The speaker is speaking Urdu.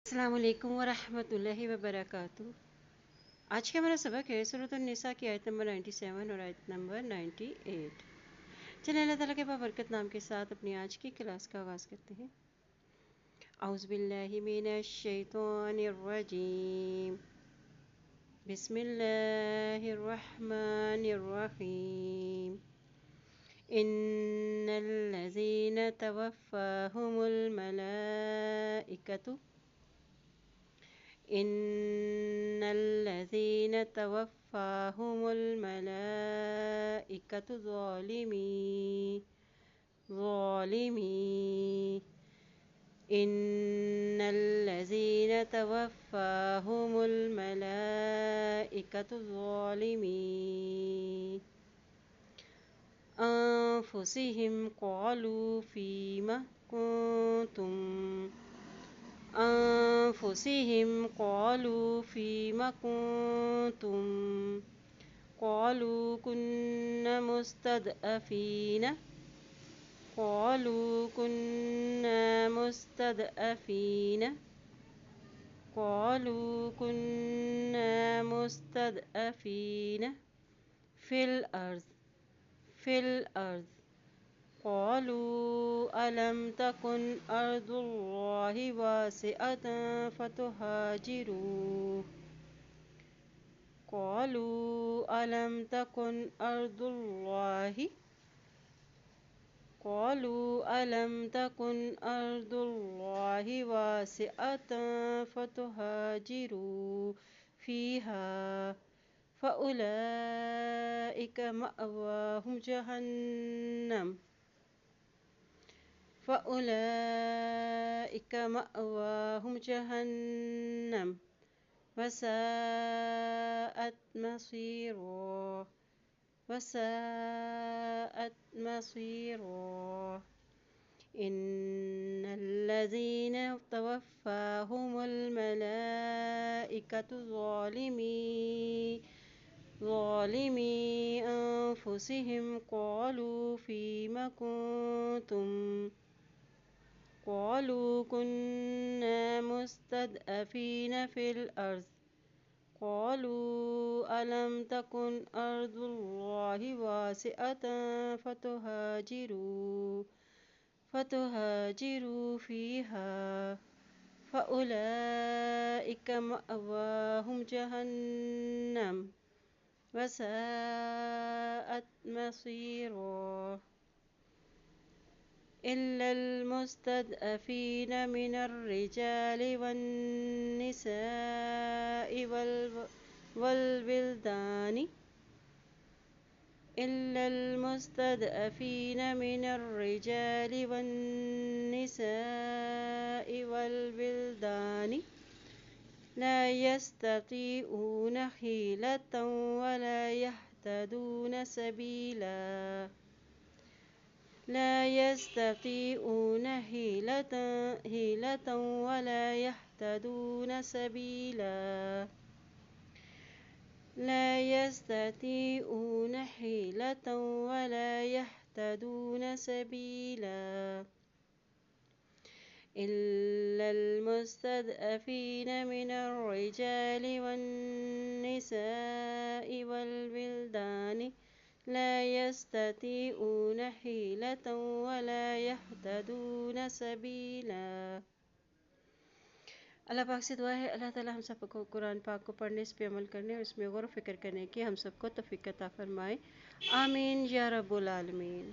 السلام علیکم ورحمۃ اللہ وبرکاتہ۔ آج کا ہمارا سبق ہے سورۃ النساء کی آیت نمبر 97 اور آیت نمبر 98۔ چلیں اللہ تعالیٰ کے بابرکت نام کے ساتھ اپنی آج کی کلاس کا آغاز کرتے ہیں۔ اعوذ باللہ من الشیطان الرجیم، بسم اللہ الرحمن الرحیم۔ ان الذین توفاہم الملائکۃ إن الذين توفاهم الملائكة ظالمي إن الذين توفاهم الملائكة ظالمي أنفسهم قالوا فيما كنتم قالوا كنا مستضعفين في الأرض قالوا ألم تكن أرض الله واسعة فتهاجروا فيها فأولئك مأواهم جهنم وساءت مصيرا إن الذين توفاهم الملائكة ظالمي أنفسهم قالوا فيما كنتم قالوا كنا مستضعفين في الأرض قالوا ألم تكن أرض الله واسعة فتهاجروا فيها فأولئك مأواهم جهنم وساءت مصيرا إلا المستضعفين من الرجال والنساء والولدان لا يستطيعون حيلة ولا يهتدون سبيلا إلا المستضعفين من الرجال والنساء والولدان لا يستطيعون حيلة ولا يهتدون سبيلا۔ اللہ پاک سے دعا ہے اللہ تعالیٰ ہم سب کو قرآن پاک کو پڑھنے، اس پہ عمل کرنے اور اس میں غور و فکر کرنے کی ہم سب کو توفیق عطا فرمائے، آمین یا رب العالمین۔